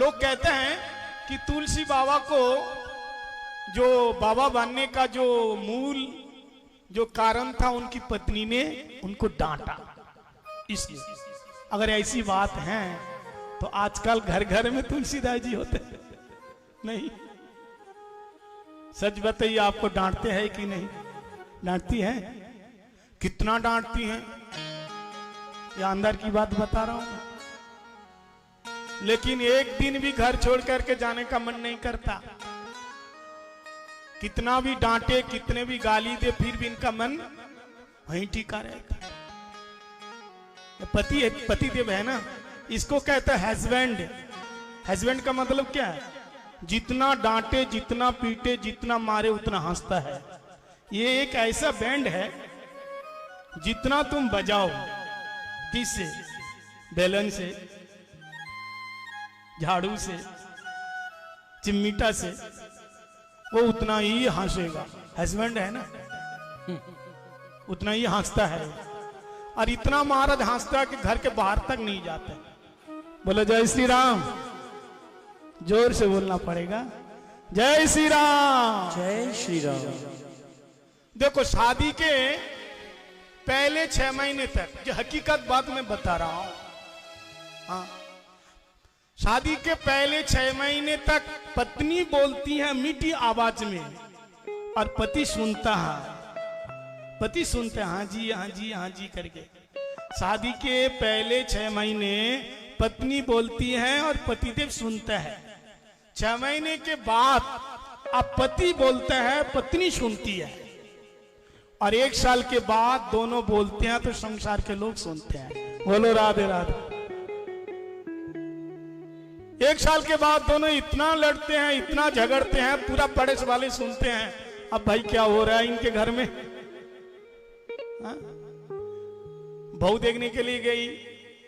लोग कहते हैं कि तुलसी बाबा को जो बाबा बनने का जो मूल जो कारण था, उनकी पत्नी ने उनको डांटा। इसलिए अगर ऐसी बात है तो आजकल घर घर में तुलसीदास जी होते हैं नहीं? सच बताइए, आपको डांटते हैं कि नहीं? डांटती हैं? कितना डांटती हैं? या अंदर की बात बता रहा हूं। लेकिन एक दिन भी घर छोड़ करके जाने का मन नहीं करता। कितना भी डांटे, कितने भी गाली दे, फिर भी इनका मन वहीं टिका रहेगा। पति पतिदेव है ना, इसको कहता है हस्बैंड। हस्बैंड का मतलब क्या है? जितना डांटे, जितना पीटे, जितना मारे, उतना हंसता है। ये एक ऐसा बैंड है, जितना तुम बजाओ, किससे? बेलन से, झाड़ू से, चिमटा से, वो उतना ही हंसेगा। हस्बैंड है ना, उतना ही हंसता है। और इतना महाराज हंसता है कि घर के बाहर तक नहीं जाते। बोलो जय श्री राम। जोर से बोलना पड़ेगा, जय श्री राम। जय श्री राम। देखो, शादी के पहले 6 महीने तक, जो हकीकत बात मैं बता रहा हूं, हाँ, शादी के पहले 6 महीने तक पत्नी बोलती है मीठी आवाज में और पति सुनता है। पति सुनते हैं हाँ जी, हाँ जी, हाँ जी करके। शादी के पहले 6 महीने पत्नी बोलती है और पतिदेव सुनता है। 6 महीने के बाद अब पति बोलता है, पत्नी सुनती है। और 1 साल के बाद दोनों बोलते हैं तो संसार के लोग सुनते हैं। बोलो राधे राधे। 1 साल के बाद दोनों इतना लड़ते हैं, इतना झगड़ते हैं, पूरा पड़ोस वाले सुनते हैं। अब भाई क्या हो रहा है इनके घर में? हाँ? बहू देखने के लिए गई,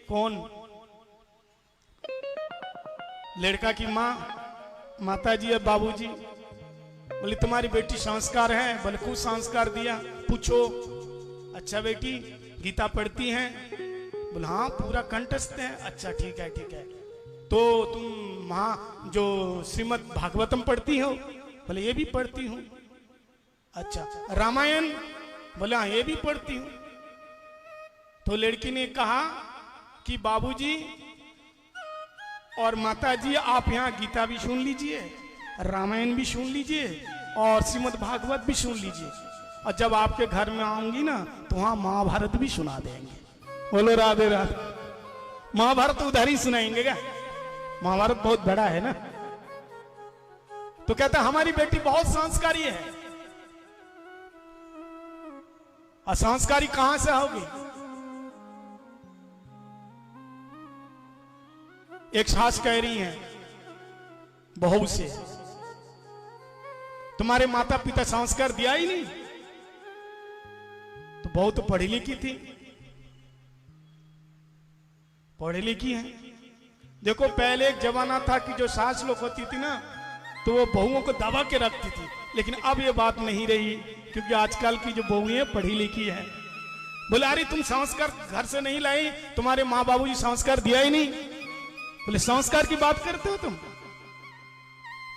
कौन? लड़का की माँ, माता जी और बाबूजी। बोले तुम्हारी बेटी संस्कार है? बोले कुछ संस्कार दिया। पूछो। अच्छा बेटी गीता पढ़ती हैं? बोले हाँ पूरा कंठस्थ है। अच्छा ठीक है ठीक है। तो तुम माँ जो श्रीमद् भागवतम पढ़ती हो? बोले ये भी पढ़ती हूँ। अच्छा रामायण? बोले हाँ ये भी पढ़ती हूँ। तो लड़की ने कहा कि बाबूजी और माताजी आप यहाँ गीता भी सुन लीजिए, रामायण भी सुन लीजिए और श्रीमद् भागवत भी सुन लीजिए, और जब आपके घर में आऊंगी ना तो वहां महाभारत भी सुना देंगे। बोलो राधे राधे। महाभारत उधर ही सुनाएंगे क्या? महाभारत बहुत बड़ा है ना। तो कहता हमारी बेटी बहुत संस्कारी है। असंस्कारी कहां से होगी? एक सास कह रही है बहू से, तुम्हारे माता पिता संस्कार दिया ही नहीं। तो बहू तो पढ़ी लिखी थी, पढ़ी लिखी है। देखो पहले एक जमाना था कि जो सास लोग होती थी ना तो वो बहुओं को दबा के रखती थी, लेकिन अब ये बात नहीं रही, क्योंकि आजकल की जो बहुएं हैं पढ़ी लिखी है। बोले अरे तुम संस्कार घर से नहीं लाई, तुम्हारे माँ बाबूजी संस्कार दिया ही नहीं। बोले संस्कार की बात करते हो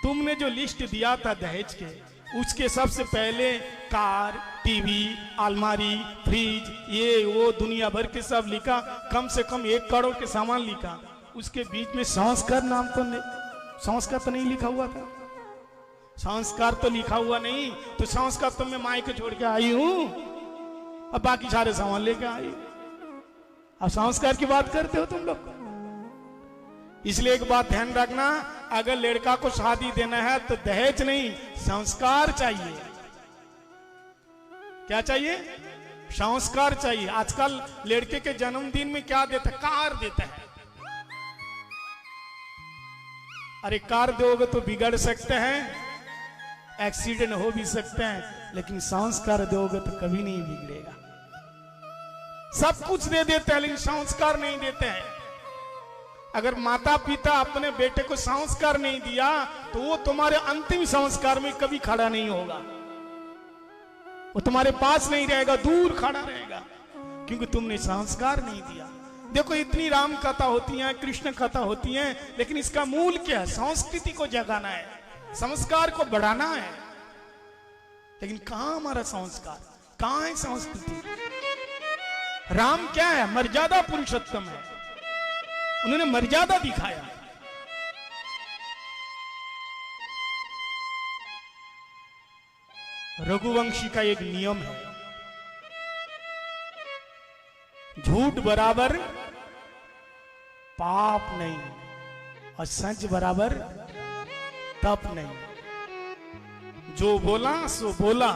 तुमने जो लिस्ट दिया था दहेज के, उसके सबसे पहले कार, टीवी, अलमारी, फ्रिज, ये वो दुनिया भर के सब लिखा, कम से कम 1 करोड़ के सामान लिखा। उसके बीच में संस्कार नाम तो नहीं, संस्कार तो नहीं लिखा हुआ था। संस्कार तो लिखा हुआ नहीं, तो संस्कार तो मैं माई को छोड़ के आई हूं, अब बाकी सारे सामान लेके आई। अब संस्कार की बात करते हो तुम लोग। इसलिए एक बात ध्यान रखना, अगर लड़का को शादी देना है तो दहेज नहीं, संस्कार चाहिए। क्या चाहिए? संस्कार चाहिए। आजकल लड़के के जन्मदिन में क्या देता है? कार देता है। अरे कार दोगे तो बिगड़ सकते हैं, एक्सीडेंट हो भी सकते हैं, लेकिन संस्कार दोगे तो कभी नहीं बिगड़ेगा। सब कुछ दे देते हैं लेकिन संस्कार नहीं देते हैं। अगर माता पिता अपने बेटे को संस्कार नहीं दिया तो वो तुम्हारे अंतिम संस्कार में कभी खड़ा नहीं होगा, वो तुम्हारे पास नहीं रहेगा, दूर खड़ा रहेगा, क्योंकि तुमने संस्कार नहीं दिया। देखो इतनी राम कथा होती है, कृष्ण कथा होती है, लेकिन इसका मूल क्या है? संस्कृति को जगाना है, संस्कार को बढ़ाना है। लेकिन कहां हमारा संस्कार, कहां है संस्कृति? राम क्या है? मर्यादा पुरुषोत्तम है, उन्होंने मर्यादा दिखाया। रघुवंशी का एक नियम है, झूठ बराबर पाप नहीं और सच बराबर तप नहीं। जो बोला सो बोला।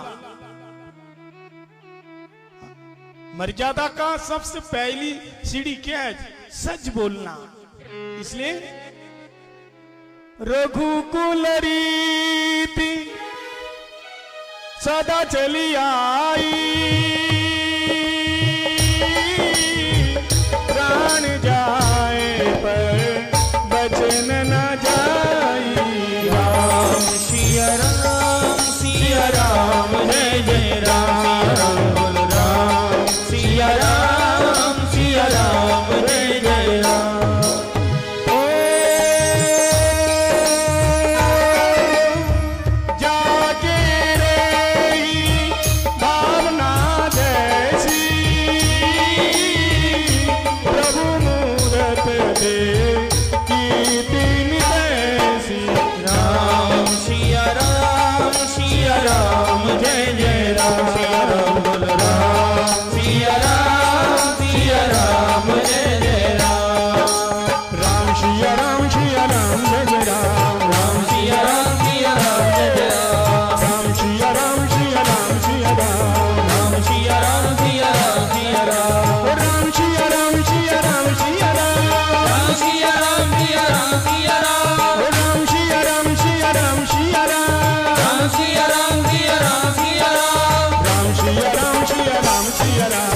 मर्यादा का सबसे पहली सीढ़ी क्या है? सच बोलना। इसलिए रघुकुल रीति सदा चली आई, प्राण जाए पर बचन न जाई। राम सिया राम जय जय राम, राम बोलो राम सिया राम जय जय राम। Ram Siya Ram